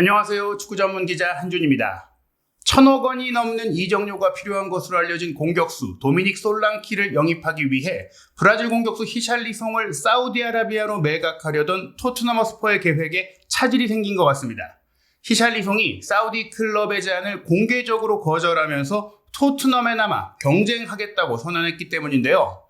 안녕하세요. 축구 전문 기자 한준입니다. 1,000억 원이 넘는 이적료가 필요한 것으로 알려진 공격수 도미닉 솔랑키를 영입하기 위해 브라질 공격수 히샬리송을 사우디아라비아로 매각하려던 토트넘 허스퍼의 계획에 차질이 생긴 것 같습니다. 히샬리송이 사우디 클럽의 제안을 공개적으로 거절하면서 토트넘에 남아 경쟁하겠다고 선언했기 때문인데요.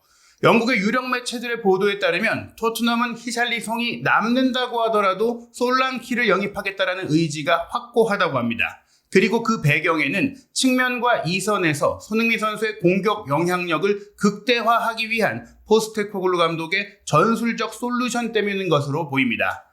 영국의 유력 매체들의 보도에 따르면 토트넘은 히샬리송이 남는다고 하더라도 솔랑키를 영입하겠다는 의지가 확고하다고 합니다. 그리고 그 배경에는 측면과 이선에서 손흥민 선수의 공격 영향력을 극대화하기 위한 포스테코글루 감독의 전술적 솔루션 때문인 것으로 보입니다.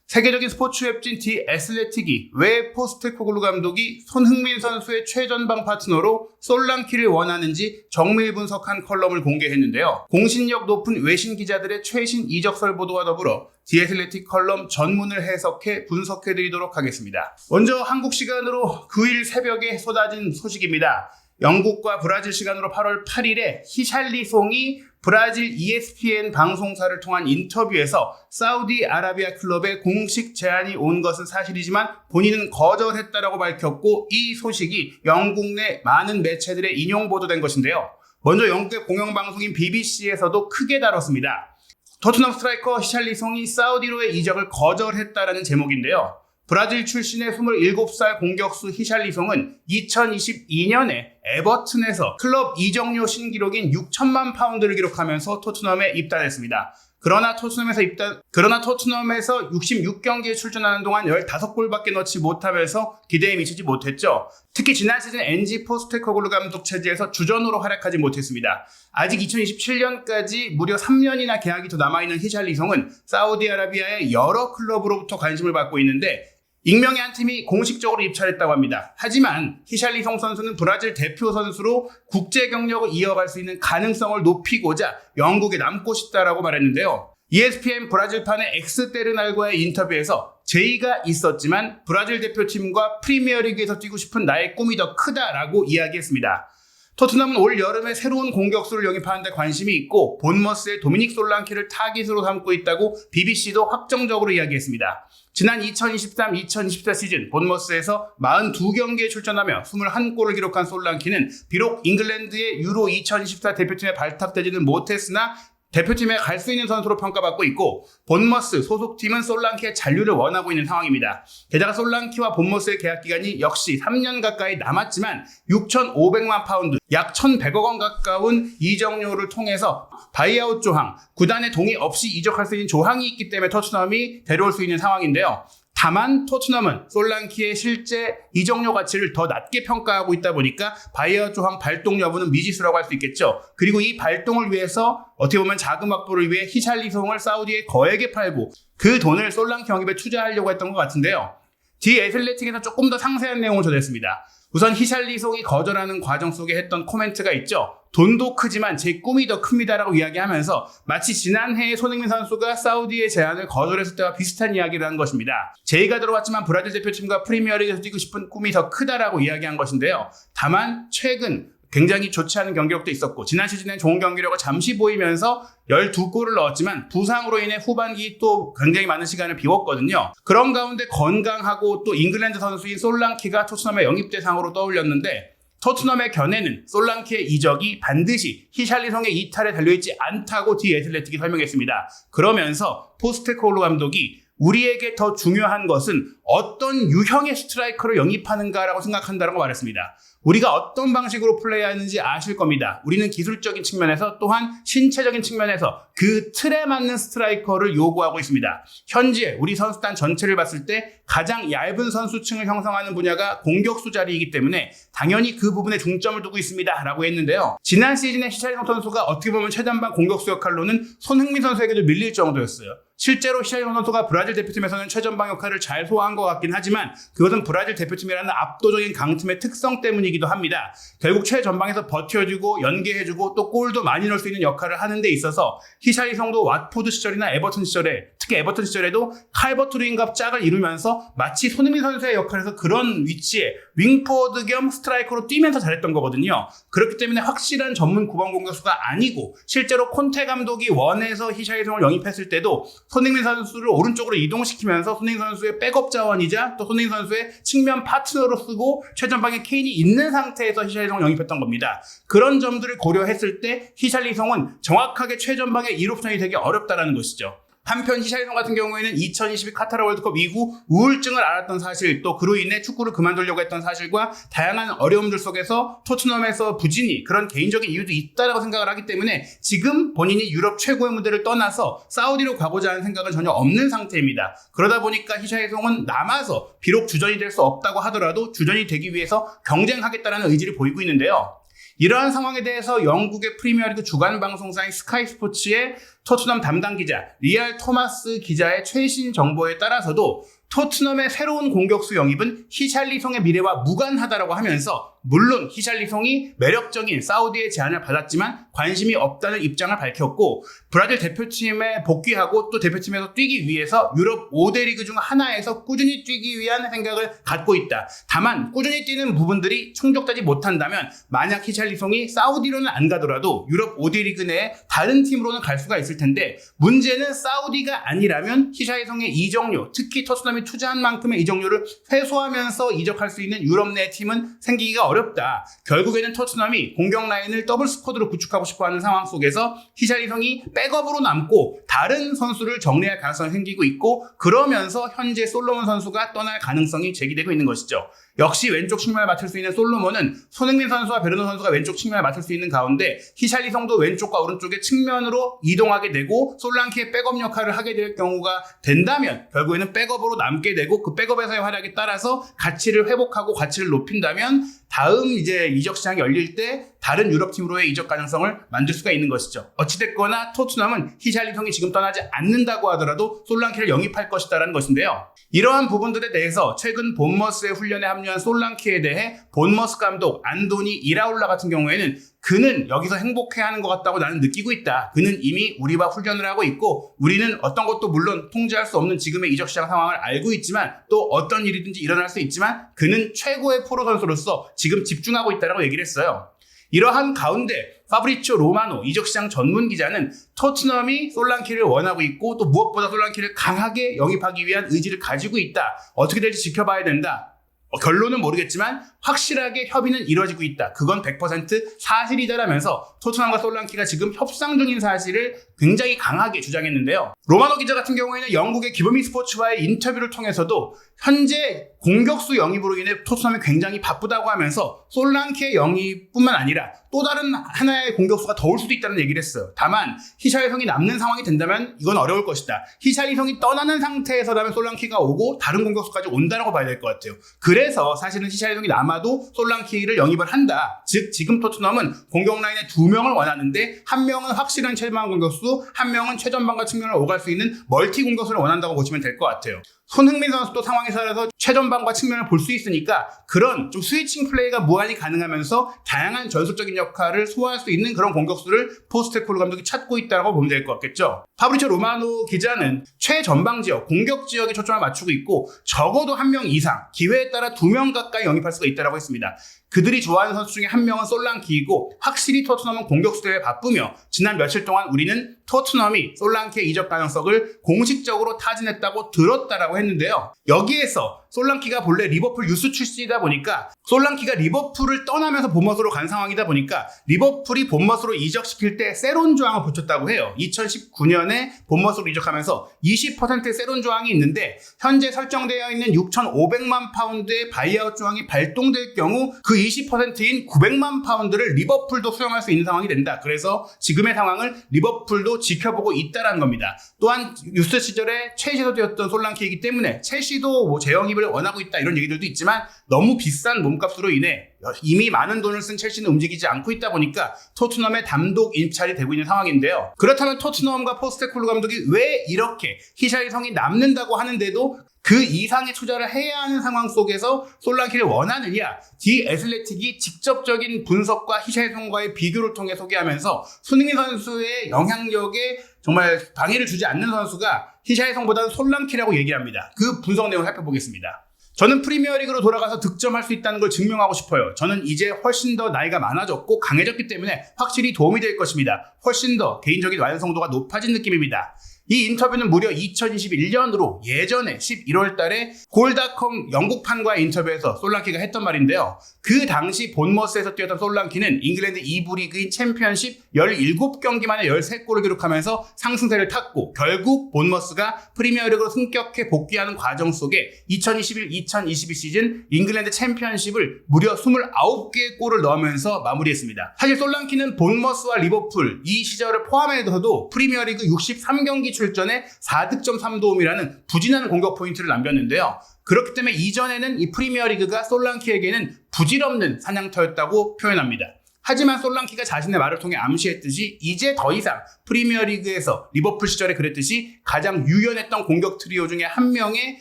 세계적인 스포츠 웹진 디 애슬레틱이 왜 포스테코글루 감독이 손흥민 선수의 최전방 파트너로 솔랑키를 원하는지 정밀 분석한 컬럼을 공개했는데요. 공신력 높은 외신 기자들의 최신 이적설 보도와 더불어 디 애슬레틱 컬럼 전문을 해석해 분석해드리도록 하겠습니다. 먼저 한국 시간으로 9일 새벽에 쏟아진 소식입니다. 영국과 브라질 시간으로 8월 8일에 히샬리송이 브라질 ESPN 방송사를 통한 인터뷰에서 사우디아라비아 클럽에 공식 제안이 온 것은 사실이지만 본인은 거절했다라고 밝혔고, 이 소식이 영국 내 많은 매체들에 인용 보도된 것인데요. 먼저 영국의 공영방송인 BBC에서도 크게 다뤘습니다. 토트넘 스트라이커 히샬리송이 사우디로의 이적을 거절했다라는 제목인데요. 브라질 출신의 27살 공격수 히샬리송은 2022년에 에버튼에서 클럽 이적료 신기록인 6천만 파운드를 기록하면서 토트넘에 입단했습니다. 그러나 토트넘에서 66경기에 출전하는 동안 15골밖에 넣지 못하면서 기대에 미치지 못했죠. 특히 지난 시즌 엔지 포스테코글루 감독 체제에서 주전으로 활약하지 못했습니다. 아직 2027년까지 무려 3년이나 계약이 더 남아있는 히샬리송은 사우디아라비아의 여러 클럽으로부터 관심을 받고 있는데, 익명의 한 팀이 공식적으로 입찰했다고 합니다. 하지만 히샬리송 선수는 브라질 대표 선수로 국제 경력을 이어갈 수 있는 가능성을 높이고자 영국에 남고 싶다라고 말했는데요. ESPN 브라질판의 엑스테르날과의 인터뷰에서 제의가 있었지만 브라질 대표팀과 프리미어리그에서 뛰고 싶은 나의 꿈이 더 크다라고 이야기했습니다. 토트넘은 올 여름에 새로운 공격수를 영입하는 데 관심이 있고 본머스의 도미닉 솔랑키를 타깃으로 삼고 있다고 BBC도 확정적으로 이야기했습니다. 지난 2023-2024 시즌 본머스에서 42경기에 출전하며 21골을 기록한 솔랑키는 비록 잉글랜드의 유로 2024 대표팀에 발탁되지는 못했으나 대표팀에 갈 수 있는 선수로 평가받고 있고, 본머스 소속팀은 솔랑키의 잔류를 원하고 있는 상황입니다. 게다가 솔랑키와 본머스의 계약 기간이 역시 3년 가까이 남았지만 6,500만 파운드, 약 1,100억 원 가까운 이적료를 통해서 바이아웃 조항, 구단의 동의 없이 이적할 수 있는 조항이 있기 때문에 토트넘이 데려올 수 있는 상황인데요. 다만 토트넘은 솔랑키의 실제 이적료 가치를 더 낮게 평가하고 있다 보니까 바이아웃 조항 발동 여부는 미지수라고 할 수 있겠죠. 그리고 이 발동을 위해서 어떻게 보면 자금 확보를 위해 히샬리송을 사우디에 거액에 팔고 그 돈을 솔랑키 영입에 투자하려고 했던 것 같은데요. 디 애슬레틱에서 조금 더 상세한 내용을 전했습니다. 우선 히샬리송이 거절하는 과정 속에 했던 코멘트가 있죠. 돈도 크지만 제 꿈이 더 큽니다라고 이야기하면서 마치 지난해에 손흥민 선수가 사우디의 제안을 거절했을 때와 비슷한 이야기를 한 것입니다. 제의가 들어왔지만 브라질 대표팀과 프리미어리그에서 뛰고 싶은 꿈이 더 크다라고 이야기한 것인데요. 다만 최근 굉장히 좋지 않은 경기력도 있었고, 지난 시즌엔 좋은 경기력을 잠시 보이면서 12골을 넣었지만 부상으로 인해 후반기 또 굉장히 많은 시간을 비웠거든요. 그런 가운데 건강하고 또 잉글랜드 선수인 솔랑키가 토트넘의 영입 대상으로 떠올렸는데, 토트넘의 견해는 솔랑키의 이적이 반드시 히샬리송의 이탈에 달려있지 않다고 디 애슬레틱이 설명했습니다. 그러면서 포스테코글루 감독이 우리에게 더 중요한 것은 어떤 유형의 스트라이커를 영입하는가라고 생각한다고 말했습니다. 우리가 어떤 방식으로 플레이하는지 아실 겁니다. 우리는 기술적인 측면에서 또한 신체적인 측면에서 그 틀에 맞는 스트라이커를 요구하고 있습니다. 현재 우리 선수단 전체를 봤을 때 가장 얇은 선수층을 형성하는 분야가 공격수 자리이기 때문에 당연히 그 부분에 중점을 두고 있습니다 라고 했는데요. 지난 시즌에 히샬리송 선수가 어떻게 보면 최전방 공격수 역할로는 손흥민 선수에게도 밀릴 정도였어요. 실제로 히샬리송 선수가 브라질 대표팀에서는 최전방 역할을 잘 소화한 것 같긴 하지만 그것은 브라질 대표팀이라는 압도적인 강팀의 특성 때문이기 선수이기도 합니다. 결국 최전방에서 버텨주고 연계해주고 또 골도 많이 넣을 수 있는 역할을 하는 데 있어서 히샬리송도 왓포드 시절이나 에버턴 시절에, 특히 에버턴 시절에도 칼버트 루인과 짝을 이루면서 마치 손흥민 선수의 역할에서 그런 위치에 윙포워드 겸 스트라이커로 뛰면서 잘했던 거거든요. 그렇기 때문에 확실한 전문 9번 공격수가 아니고 실제로 콘테 감독이 원에서 히샬리송을 영입했을 때도 손흥민 선수를 오른쪽으로 이동시키면서 손흥민 선수의 백업 자원이자 또 손흥민 선수의 측면 파트너로 쓰고 최전방에 케인이 있는 상태에서 히샬리송을 영입했던 겁니다. 그런 점들을 고려했을 때 히샬리송은 정확하게 최전방의 1옵션이 되기 어렵다는 것이죠. 한편 히샬리송 같은 경우에는 2022 카타르 월드컵 이후 우울증을 앓았던 사실, 또 그로 인해 축구를 그만두려고 했던 사실과 다양한 어려움들 속에서 토트넘에서 부진이 그런 개인적인 이유도 있다고 생각을 하기 때문에 지금 본인이 유럽 최고의 무대를 떠나서 사우디로 가고자 하는 생각은 전혀 없는 상태입니다. 그러다 보니까 히샬리송은 남아서 비록 주전이 될 수 없다고 하더라도 주전이 되기 위해서 경쟁하겠다는 의지를 보이고 있는데요. 이러한 상황에 대해서 영국의 프리미어리그 주간 방송사인 스카이 스포츠의 토트넘 담당 기자 리알 토마스 기자의 최신 정보에 따라서도 토트넘의 새로운 공격수 영입은 히샬리송의 미래와 무관하다라고 하면서 물론 히샬리송이 매력적인 사우디의 제안을 받았지만 관심이 없다는 입장을 밝혔고 브라질 대표팀에 복귀하고 또 대표팀에서 뛰기 위해서 유럽 5대 리그 중 하나에서 꾸준히 뛰기 위한 생각을 갖고 있다. 다만 꾸준히 뛰는 부분들이 충족되지 못한다면 만약 히샬리송이 사우디로는 안 가더라도 유럽 5대 리그 내에 다른 팀으로는 갈 수가 있을 텐데 문제는 사우디가 아니라면 히샬리송의 이적료, 특히 토트넘이 투자한 만큼의 이적료를 회수하면서 이적할 수 있는 유럽 내 팀은 생기기가 어렵다. 결국에는 토트넘이 공격 라인을 더블 스쿼드로 구축하고 싶어하는 상황 속에서 히샬리송이 백업으로 남고 다른 선수를 정리할 가능성이 생기고 있고 그러면서 현재 솔로몬 선수가 떠날 가능성이 제기되고 있는 것이죠. 역시 왼쪽 측면을 맡을 수 있는 솔로몬은 손흥민 선수와 베르너 선수가 왼쪽 측면을 맡을 수 있는 가운데 히샬리송도 왼쪽과 오른쪽의 측면으로 이동하게 되고 솔랑키의 백업 역할을 하게 될 경우가 된다면 결국에는 백업으로 남게 되고 그 백업에서의 활약에 따라서 가치를 회복하고 가치를 높인다면 다음 이제 이적 시장이 열릴 때 다른 유럽 팀으로의 이적 가능성을 만들 수가 있는 것이죠. 어찌됐거나 토트넘은 히샬리송이 지금 떠나지 않는다고 하더라도 솔랑키를 영입할 것이다라는 것인데요. 이러한 부분들에 대해서 최근 본머스의 훈련에 합류한 솔랑키에 대해 본머스 감독 안도니 이라울라 같은 경우에는 그는 여기서 행복해하는 것 같다고 나는 느끼고 있다. 그는 이미 우리와 훈련을 하고 있고 우리는 어떤 것도 물론 통제할 수 없는 지금의 이적 시장 상황을 알고 있지만 또 어떤 일이든지 일어날 수 있지만 그는 최고의 포로 선수로서 지금 집중하고 있다고 얘기를 했어요. 이러한 가운데 파브리치오 로마노 이적시장 전문 기자는 토트넘이 솔랑키를 원하고 있고 또 무엇보다 솔랑키를 강하게 영입하기 위한 의지를 가지고 있다. 어떻게 될지 지켜봐야 된다. 결론은 모르겠지만 확실하게 협의는 이루어지고 있다. 그건 100% 사실이다라면서 토트넘과 솔랑키가 지금 협상 중인 사실을 굉장히 강하게 주장했는데요. 로마노 기자 같은 경우에는 영국의 기브미 스포츠와의 인터뷰를 통해서도 현재 공격수 영입으로 인해 토트넘이 굉장히 바쁘다고 하면서 솔랑키의 영입뿐만 아니라 또 다른 하나의 공격수가 더 올 수도 있다는 얘기를 했어요. 다만 히샬리송이 남는 상황이 된다면 이건 어려울 것이다. 히샬리송이 떠나는 상태에서라면 솔랑키가 오고 다른 공격수까지 온다라고 봐야 될 것 같아요. 그래서 사실은 히샬리송이 남아도 솔랑키를 영입을 한다. 즉 지금 토트넘은 공격 라인에 2명을 원하는데 한 명은 확실한 최전방 공격수, 한 명은 최전방과 측면을 오갈 수 있는 멀티 공격수를 원한다고 보시면 될 것 같아요. 손흥민 선수도 상황에 따라서 최전방과 측면을 볼 수 있으니까 그런 좀 스위칭 플레이가 무한히 가능하면서 다양한 전술적인 역할을 소화할 수 있는 그런 공격수를 포스테코글루 감독이 찾고 있다고 보면 될 것 같겠죠. 파브리치오 로마노 기자는 최전방 지역, 공격 지역에 초점을 맞추고 있고 적어도 한 명 이상, 기회에 따라 2명 가까이 영입할 수가 있다고 했습니다. 그들이 좋아하는 선수 중에 한 명은 솔랑키이고 확실히 토트넘은 공격수 대회에 바쁘며 지난 며칠 동안 우리는 토트넘이 솔랑키의 이적 가능성을 공식적으로 타진했다고 들었다라고 했는데요. 여기에서 솔랑키가 본래 리버풀 유스 출신이다 보니까 솔랑키가 리버풀을 떠나면서 본머스로 간 상황이다 보니까 리버풀이 본머스로 이적시킬 때 세론 조항을 붙였다고 해요. 2019년에 본머스로 이적하면서 20%의 세론 조항이 있는데 현재 설정되어 있는 6,500만 파운드의 바이아웃 조항이 발동될 경우 그 20%인 900만 파운드를 리버풀도 수용할 수 있는 상황이 된다. 그래서 지금의 상황을 리버풀도 지켜보고 있다는 겁니다. 또한 유스 시절에 첼시에서 뛰었던 솔랑키이기 때문에 첼시도 재영입을 원하고 있다 이런 얘기들도 있지만 너무 비싼 몸값으로 인해 이미 많은 돈을 쓴 첼시는 움직이지 않고 있다 보니까 토트넘의 단독 입찰이 되고 있는 상황인데요. 그렇다면 토트넘과 포스테코글루 감독이 왜 이렇게 히샤이성이 남는다고 하는데도 그 이상의 투자를 해야 하는 상황 속에서 솔랑키를 원하느냐? 디 애슬레틱이 직접적인 분석과 히샤이성과의 비교를 통해 소개하면서 손흥민 선수의 영향력에 정말 방해를 주지 않는 선수가 히샤이성보다는 솔랑키라고 얘기합니다. 그 분석 내용을 살펴보겠습니다. 저는 프리미어리그로 돌아가서 득점할 수 있다는 걸 증명하고 싶어요. 저는 이제 훨씬 더 나이가 많아졌고 강해졌기 때문에 확실히 도움이 될 것입니다. 훨씬 더 개인적인 완성도가 높아진 느낌입니다. 이 인터뷰는 무려 2021년으로 예전에 11월 달에 골닷컴 영국판과의 인터뷰에서 솔랑키가 했던 말인데요. 그 당시 본머스에서 뛰었던 솔랑키는 잉글랜드 2부 리그인 챔피언십 17경기 만에 13골을 기록하면서 상승세를 탔고 결국 본머스가 프리미어리그로 승격해 복귀하는 과정 속에 2021-2022 시즌 잉글랜드 챔피언십을 무려 29개의 골을 넣으면서 마무리했습니다. 사실 솔랑키는 본머스와 리버풀 이 시절을 포함해서도 프리미어리그 63경기 출전에 4득점 3도움이라는 부진한 공격 포인트를 남겼는데요. 그렇기 때문에 이전에는 이 프리미어리그가 솔랑키에게는 부질없는 사냥터였다고 표현합니다. 하지만 솔랑키가 자신의 말을 통해 암시했듯이 이제 더 이상 프리미어리그에서 리버풀 시절에 그랬듯이 가장 유연했던 공격 트리오 중에 한 명의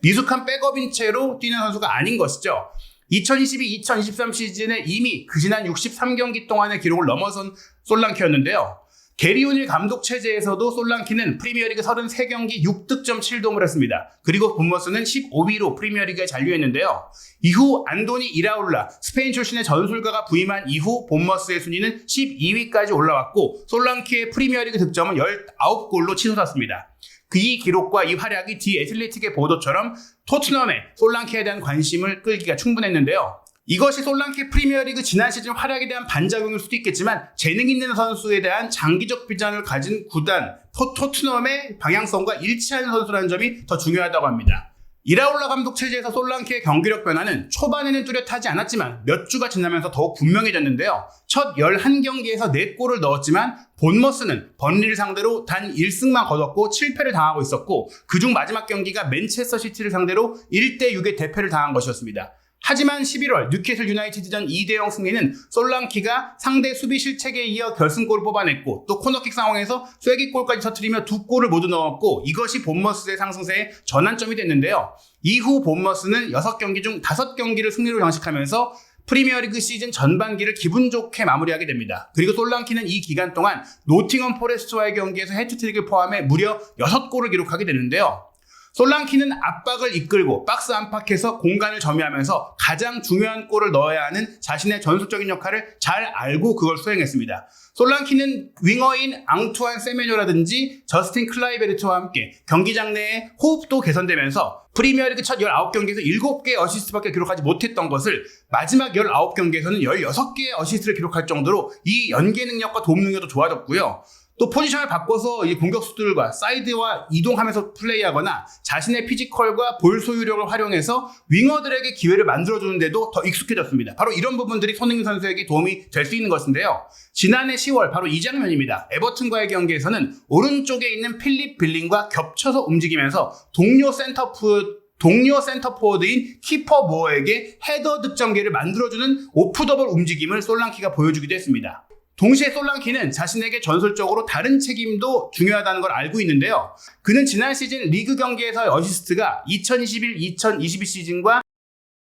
미숙한 백업인 채로 뛰는 선수가 아닌 것이죠. 2022-2023 시즌에 이미 그 지난 63경기 동안의 기록을 넘어선 솔랑키였는데요. 게리 오닐 감독 체제에서도 솔랑키는 프리미어리그 33경기 6득점 7도움을 했습니다. 그리고 본머스는 15위로 프리미어리그에 잔류했는데요. 이후 안도니 이라울라, 스페인 출신의 전술가가 부임한 이후 본머스의 순위는 12위까지 올라왔고 솔랑키의 프리미어리그 득점은 19골로 치솟았습니다. 이 기록과 이 활약이 디 애슬레틱의 보도처럼 토트넘의 솔랑키에 대한 관심을 끌기가 충분했는데요. 이것이 솔랑키 프리미어리그 지난 시즌 활약에 대한 반작용일 수도 있겠지만 재능 있는 선수에 대한 장기적 비전을 가진 구단 토트넘의 방향성과 일치하는 선수라는 점이 더 중요하다고 합니다. 이라올라 감독 체제에서 솔랑키의 경기력 변화는 초반에는 뚜렷하지 않았지만 몇 주가 지나면서 더욱 분명해졌는데요. 첫 11경기에서 4골을 넣었지만 본머스는 번리를 상대로 단 1승만 거뒀고 7패를 당하고 있었고 그중 마지막 경기가 맨체스터 시티를 상대로 1대6의 대패를 당한 것이었습니다. 하지만 11월 뉴캐슬 유나이티드전 2대0 승리는 솔랑키가 상대 수비 실책에 이어 결승골을 뽑아냈고 또 코너킥 상황에서 쐐기골까지 터뜨리며 2골을 모두 넣었고 이것이 본머스의 상승세의 전환점이 됐는데요. 이후 본머스는 6경기 중 5경기를 승리로 장식하면서 프리미어리그 시즌 전반기를 기분 좋게 마무리하게 됩니다. 그리고 솔랑키는 이 기간 동안 노팅엄 포레스트와의 경기에서 해트트릭을 포함해 무려 6골을 기록하게 되는데요. 솔랑키는 압박을 이끌고 박스 안팎에서 공간을 점유하면서 가장 중요한 골을 넣어야 하는 자신의 전술적인 역할을 잘 알고 그걸 수행했습니다. 솔랑키는 윙어인 앙투안 세메뇨라든지 저스틴 클라이베르트와 함께 경기장 내의 호흡도 개선되면서 프리미어리그 첫 19경기에서 7개의 어시스트밖에 기록하지 못했던 것을 마지막 19경기에서는 16개의 어시스트를 기록할 정도로 이 연계 능력과 도움 능력도 좋아졌고요. 또 포지션을 바꿔서 이 공격수들과 사이드와 이동하면서 플레이하거나 자신의 피지컬과 볼 소유력을 활용해서 윙어들에게 기회를 만들어주는데도 더 익숙해졌습니다. 바로 이런 부분들이 손흥민 선수에게 도움이 될 수 있는 것인데요. 지난해 10월 바로 이 장면입니다. 에버튼과의 경기에서는 오른쪽에 있는 필립 빌링과 겹쳐서 움직이면서 동료 센터포워드인 키퍼 모어에게 헤더 득점 기회를 만들어주는 오프더블 움직임을 솔랑키가 보여주기도 했습니다. 동시에 솔랑키는 자신에게 전술적으로 다른 책임도 중요하다는 걸 알고 있는데요. 그는 지난 시즌 리그 경기에서의 어시스트가 2021-2022 시즌과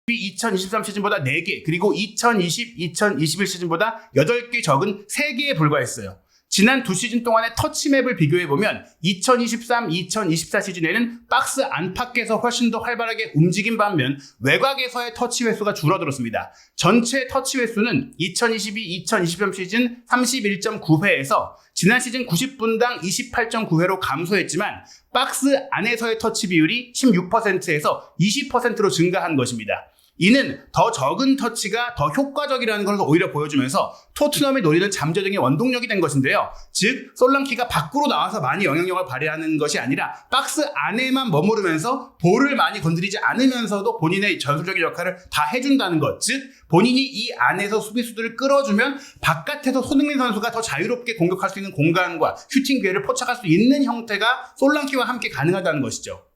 2023 시즌보다 4개 그리고 2020-2021 시즌보다 8개 적은 3개에 불과했어요. 지난 두 시즌 동안의 터치맵을 비교해보면 2023-2024 시즌에는 박스 안팎에서 훨씬 더 활발하게 움직인 반면 외곽에서의 터치 횟수가 줄어들었습니다. 전체 터치 횟수는 2022-2023 시즌 31.9회에서 지난 시즌 90분당 28.9회로 감소했지만 박스 안에서의 터치 비율이 16%에서 20%로 증가한 것입니다. 이는 더 적은 터치가 더 효과적이라는 것을 오히려 보여주면서 토트넘이 노리는 잠재적인 원동력이 된 것인데요. 즉 솔랑키가 밖으로 나와서 많이 영향력을 발휘하는 것이 아니라 박스 안에만 머무르면서 볼을 많이 건드리지 않으면서도 본인의 전술적인 역할을 다 해준다는 것. 즉 본인이 이 안에서 수비수들을 끌어주면 바깥에서 손흥민 선수가 더 자유롭게 공격할 수 있는 공간과 슈팅 기회를 포착할 수 있는 형태가 솔랑키와 함께 가능하다는 것이죠.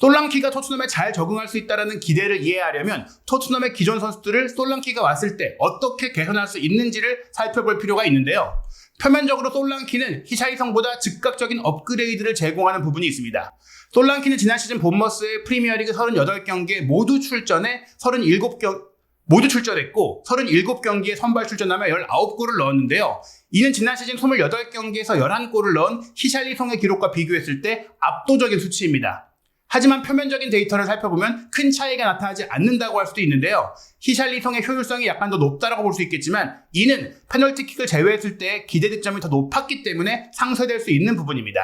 솔랑키가 토트넘에 잘 적응할 수 있다는 기대를 이해하려면 토트넘의 기존 선수들을 솔랑키가 왔을 때 어떻게 개선할 수 있는지를 살펴볼 필요가 있는데요. 표면적으로 솔랑키는 히샬리송보다 즉각적인 업그레이드를 제공하는 부분이 있습니다. 솔랑키는 지난 시즌 본머스의 프리미어리그 38경기에 모두 출전했고 37경기에 선발 출전하며 19골을 넣었는데요. 이는 지난 시즌 28경기에서 11골을 넣은 히샬리송의 기록과 비교했을 때 압도적인 수치입니다. 하지만 표면적인 데이터를 살펴보면 큰 차이가 나타나지 않는다고 할 수도 있는데요. 히샬리송의 효율성이 약간 더 높다고 볼 수 있겠지만 이는 페널티킥을 제외했을 때 기대 득점이 더 높았기 때문에 상쇄될 수 있는 부분입니다.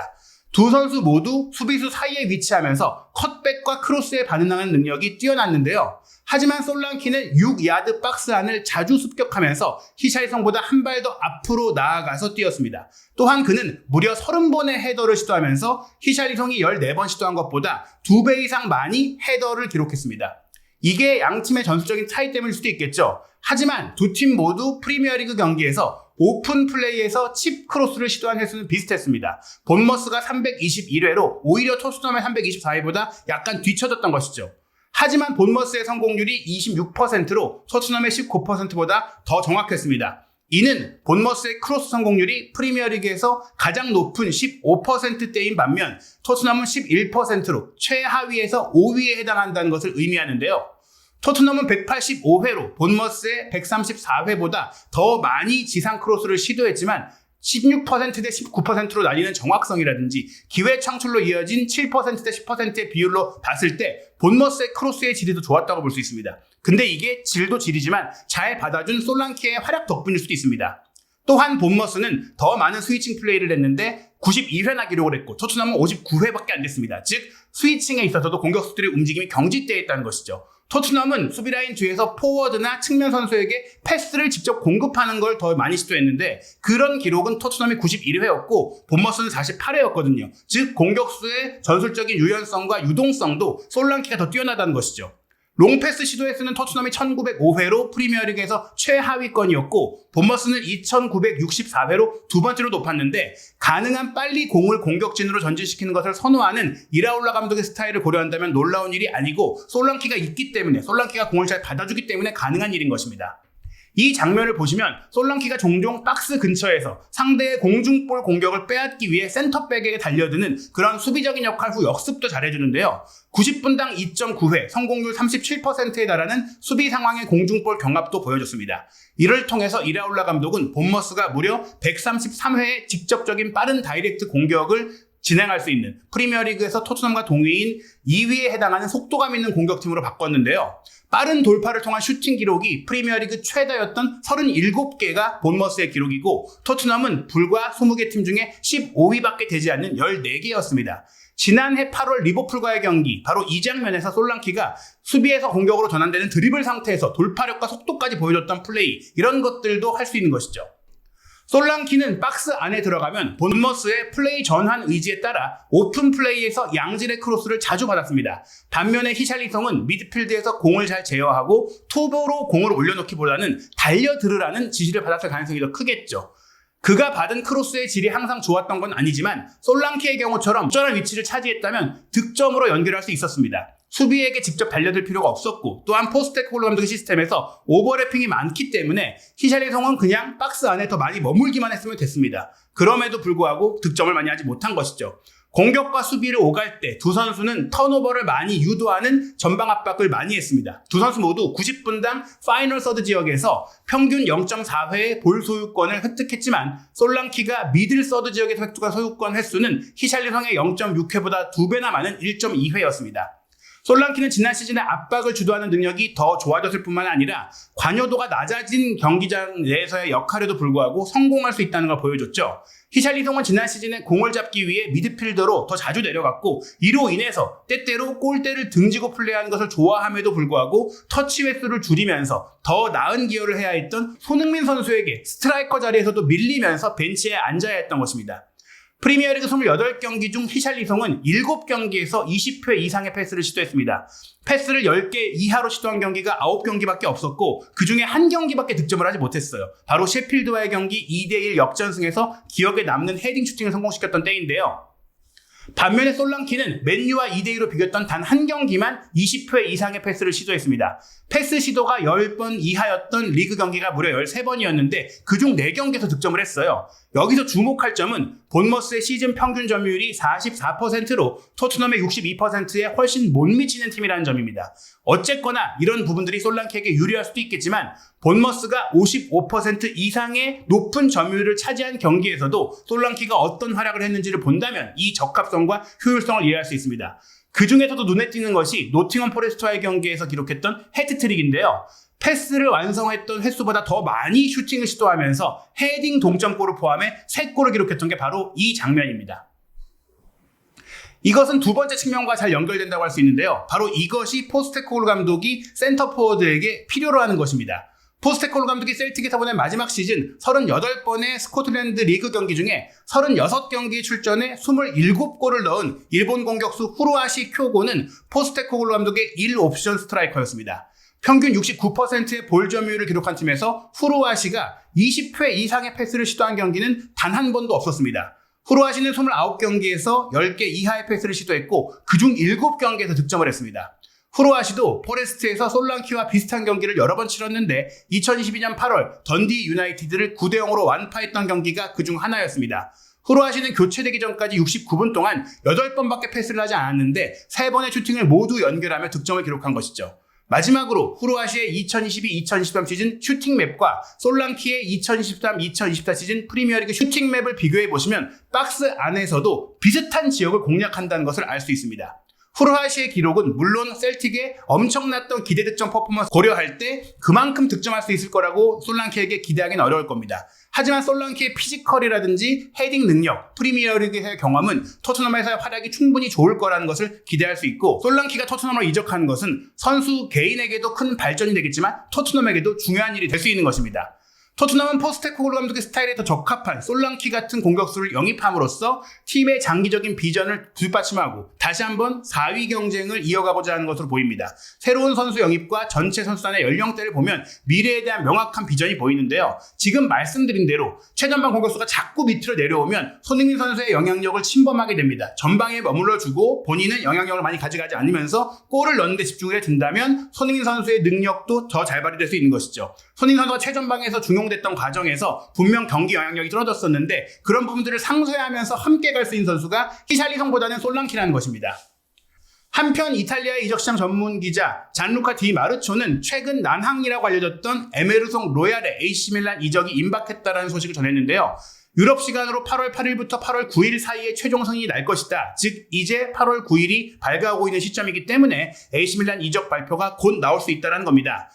두 선수 모두 수비수 사이에 위치하면서 컷백과 크로스에 반응하는 능력이 뛰어났는데요. 하지만 솔랑키는 6야드 박스 안을 자주 습격하면서 히샬리송보다 한 발 더 앞으로 나아가서 뛰었습니다. 또한 그는 무려 30번의 헤더를 시도하면서 히샬리송이 14번 시도한 것보다 2배 이상 많이 헤더를 기록했습니다. 이게 양팀의 전술적인 차이점일 수도 있겠죠. 하지만 두 팀 모두 프리미어리그 경기에서 오픈 플레이에서 칩 크로스를 시도한 횟수는 비슷했습니다. 본머스가 321회로 오히려 토트넘의 324회보다 약간 뒤처졌던 것이죠. 하지만 본머스의 성공률이 26%로 토트넘의 19%보다 더 정확했습니다. 이는 본머스의 크로스 성공률이 프리미어리그에서 가장 높은 15%대인 반면 토트넘은 11%로 최하위에서 5위에 해당한다는 것을 의미하는데요. 토트넘은 185회로 본머스의 134회보다 더 많이 지상 크로스를 시도했지만 16%대 19%로 나뉘는 정확성이라든지 기회 창출로 이어진 7%대 10%의 비율로 봤을 때 본머스의 크로스의 질이 더 좋았다고 볼 수 있습니다. 근데 이게 질도 질이지만 잘 받아준 솔랑키의 활약 덕분일 수도 있습니다. 또한 본머스는 더 많은 스위칭 플레이를 했는데 92회나 기록을 했고 토트넘은 59회밖에 안 됐습니다. 즉 스위칭에 있어서도 공격수들의 움직임이 경직되어 있다는 것이죠. 토트넘은 수비라인 뒤에서 포워드나 측면 선수에게 패스를 직접 공급하는 걸 더 많이 시도했는데 그런 기록은 토트넘이 91회였고 본머스는 48회였거든요. 즉 공격수의 전술적인 유연성과 유동성도 솔랑키가 더 뛰어나다는 것이죠. 롱패스 시도에 쓰는 토트넘이 1905회로 프리미어리그에서 최하위권이었고 본머스는 2964회로 두 번째로 높았는데 가능한 빨리 공을 공격진으로 전진시키는 것을 선호하는 이라올라 감독의 스타일을 고려한다면 놀라운 일이 아니고 솔랑키가 있기 때문에 솔랑키가 공을 잘 받아주기 때문에 가능한 일인 것입니다. 이 장면을 보시면 솔랑키가 종종 박스 근처에서 상대의 공중볼 공격을 빼앗기 위해 센터백에게 달려드는 그런 수비적인 역할 후 역습도 잘해주는데요. 90분당 2.9회, 성공률 37%에 달하는 수비 상황의 공중볼 경합도 보여줬습니다. 이를 통해서 이라올라 감독은 본머스가 무려 133회의 직접적인 빠른 다이렉트 공격을 진행할 수 있는 프리미어리그에서 토트넘과 동위인 2위에 해당하는 속도감 있는 공격팀으로 바꿨는데요. 빠른 돌파를 통한 슈팅 기록이 프리미어리그 최다였던 37개가 본머스의 기록이고 토트넘은 불과 20개 팀 중에 15위밖에 되지 않는 14개였습니다. 지난해 8월 리버풀과의 경기 바로 이 장면에서 솔랑키가 수비에서 공격으로 전환되는 드리블 상태에서 돌파력과 속도까지 보여줬던 플레이 이런 것들도 할 수 있는 것이죠. 솔랑키는 박스 안에 들어가면 본머스의 플레이 전환 의지에 따라 오픈 플레이에서 양질의 크로스를 자주 받았습니다. 반면에 히샬리송은 미드필드에서 공을 잘 제어하고 톱으로 공을 올려놓기보다는 달려들으라는 지시를 받았을 가능성이 더 크겠죠. 그가 받은 크로스의 질이 항상 좋았던 건 아니지만 솔랑키의 경우처럼 적절한 위치를 차지했다면 득점으로 연결할 수 있었습니다. 수비에게 직접 달려들 필요가 없었고 또한 포스테코글루 감독의 시스템에서 오버래핑이 많기 때문에 히샬리송은 그냥 박스 안에 더 많이 머물기만 했으면 됐습니다. 그럼에도 불구하고 득점을 많이 하지 못한 것이죠. 공격과 수비를 오갈 때 두 선수는 턴오버를 많이 유도하는 전방 압박을 많이 했습니다. 두 선수 모두 90분당 파이널 서드 지역에서 평균 0.4회의 볼 소유권을 획득했지만 솔랑키가 미들 서드 지역에서 획득한 소유권 횟수는 히샬리송의 0.6회보다 2배나 많은 1.2회였습니다. 솔랑키는 지난 시즌에 압박을 주도하는 능력이 더 좋아졌을 뿐만 아니라 관여도가 낮아진 경기장 내에서의 역할에도 불구하고 성공할 수 있다는 걸 보여줬죠. 히샬리송은 지난 시즌에 공을 잡기 위해 미드필더로 더 자주 내려갔고 이로 인해서 때때로 골대를 등지고 플레이하는 것을 좋아함에도 불구하고 터치 횟수를 줄이면서 더 나은 기여를 해야 했던 손흥민 선수에게 스트라이커 자리에서도 밀리면서 벤치에 앉아야 했던 것입니다. 프리미어리그 28경기 중 히샬리송은 7경기에서 20회 이상의 패스를 시도했습니다. 패스를 10개 이하로 시도한 경기가 9경기밖에 없었고 그 중에 한 경기밖에 득점을 하지 못했어요. 바로 셰필드와의 경기 2대1 역전승에서 기억에 남는 헤딩 슈팅을 성공시켰던 때인데요. 반면에 솔랑키는 맨유와 2대2로 비겼던 단 한 경기만 20회 이상의 패스를 시도했습니다. 패스 시도가 10번 이하였던 리그 경기가 무려 13번이었는데 그중 4경기에서 득점을 했어요. 여기서 주목할 점은 본머스의 시즌 평균 점유율이 44%로 토트넘의 62%에 훨씬 못 미치는 팀이라는 점입니다. 어쨌거나 이런 부분들이 솔랑키에게 유리할 수도 있겠지만 본머스가 55% 이상의 높은 점유율을 차지한 경기에서도 솔랑키가 어떤 활약을 했는지를 본다면 이 적합성과 효율성을 이해할 수 있습니다. 그 중에서도 눈에 띄는 것이 노팅엄 포레스트와의 경기에서 기록했던 해트트릭인데요. 패스를 완성했던 횟수보다 더 많이 슈팅을 시도하면서 헤딩 동점골을 포함해 3골을 기록했던 게 바로 이 장면입니다. 이것은 두 번째 측면과 잘 연결된다고 할 수 있는데요. 바로 이것이 포스테코글루 감독이 센터포워드에게 필요로 하는 것입니다. 포스테코글루 감독이 셀틱에서 보낸 마지막 시즌 38번의 스코틀랜드 리그 경기 중에 36경기에 출전해 27골을 넣은 일본 공격수 후루아시 쿄고는 포스테코글루 감독의 1옵션 스트라이커였습니다. 평균 69%의 볼 점유율을 기록한 팀에서 후루아시가 20회 이상의 패스를 시도한 경기는 단 한 번도 없었습니다. 후루아시는 29경기에서 10개 이하의 패스를 시도했고 그중 7경기에서 득점을 했습니다. 후루아시도 포레스트에서 솔랑키와 비슷한 경기를 여러 번 치렀는데 2022년 8월 던디 유나이티드를 9대0으로 완파했던 경기가 그중 하나였습니다. 후루아시는 교체되기 전까지 69분 동안 8번밖에 패스를 하지 않았는데 3번의 슈팅을 모두 연결하며 득점을 기록한 것이죠. 마지막으로 후루아시의 2022-2023 시즌 슈팅맵과 솔랑키의 2023-2024 시즌 프리미어리그 슈팅맵을 비교해보시면 박스 안에서도 비슷한 지역을 공략한다는 것을 알 수 있습니다. 후루아시의 기록은 물론 셀틱의 엄청났던 기대 득점 퍼포먼스 고려할 때 그만큼 득점할 수 있을 거라고 솔랑키에게 기대하기는 어려울 겁니다. 하지만 솔랑키의 피지컬이라든지 헤딩 능력, 프리미어리그의 경험은 토트넘에서의 활약이 충분히 좋을 거라는 것을 기대할 수 있고 솔랑키가 토트넘으로 이적하는 것은 선수 개인에게도 큰 발전이 되겠지만 토트넘에게도 중요한 일이 될 수 있는 것입니다. 토트넘은 포스테코글루 감독의 스타일에 더 적합한 솔랑키 같은 공격수를 영입함으로써 팀의 장기적인 비전을 뒷받침하고 다시 한번 4위 경쟁을 이어가고자 하는 것으로 보입니다. 새로운 선수 영입과 전체 선수단의 연령대를 보면 미래에 대한 명확한 비전이 보이는데요. 지금 말씀드린 대로 최전방 공격수가 자꾸 밑으로 내려오면 손흥민 선수의 영향력을 침범하게 됩니다. 전방에 머물러주고 본인은 영향력을 많이 가져가지 않으면서 골을 넣는 데 집중을 해준다면 손흥민 선수의 능력도 더 잘 발휘될 수 있는 것이죠. 손흥민 선수가 최전방에서 중용됐던 과정에서 분명 경기 영향력이 떨어졌었는데 그런 부분들을 상쇄하면서 함께 갈 수 있는 선수가 히샬리송보다는 솔랑키라는 것입니다. 한편 이탈리아의 이적시장 전문기자 잔루카 디 마르초는 최근 난항이라고 알려졌던 에메르송 로얄의 AC밀란 이적이 임박했다라는 소식을 전했는데요. 유럽 시간으로 8월 8일부터 8월 9일 사이에 최종 승인이 날 것이다. 즉 이제 8월 9일이 밝아오고 있는 시점이기 때문에 AC밀란 이적 발표가 곧 나올 수 있다는 겁니다.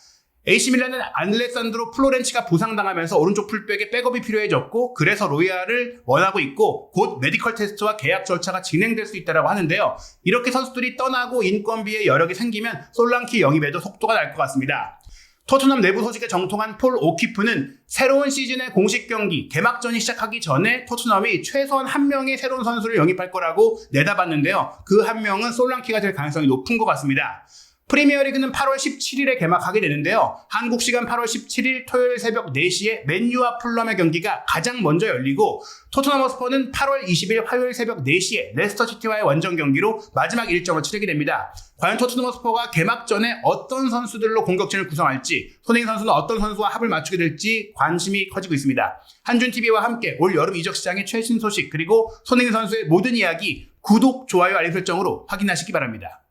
AC밀란은 알레산드로 플로렌치가 부상당하면서 오른쪽 풀백에 백업이 필요해졌고 그래서 로얄을 원하고 있고 곧 메디컬 테스트와 계약 절차가 진행될 수 있다고 하는데요. 이렇게 선수들이 떠나고 인건비에 여력이 생기면 솔랑키 영입에도 속도가 날 것 같습니다. 토트넘 내부 소식에 정통한 폴 오키프는 새로운 시즌의 공식 경기 개막전이 시작하기 전에 토트넘이 최소한 한 명의 새로운 선수를 영입할 거라고 내다봤는데요. 그 한 명은 솔랑키가 될 가능성이 높은 것 같습니다. 프리미어리그는 8월 17일에 개막하게 되는데요. 한국 시간 8월 17일 토요일 새벽 4시에 맨유와 풀럼의 경기가 가장 먼저 열리고 토트넘 허스퍼는 8월 20일 화요일 새벽 4시에 레스터 시티와의 원정 경기로 마지막 일정을 치르게 됩니다. 과연 토트넘 허스퍼가 개막 전에 어떤 선수들로 공격진을 구성할지 손흥민 선수는 어떤 선수와 합을 맞추게 될지 관심이 커지고 있습니다. 한준TV와 함께 올 여름 이적 시장의 최신 소식 그리고 손흥민 선수의 모든 이야기 구독, 좋아요, 알림 설정으로 확인하시기 바랍니다.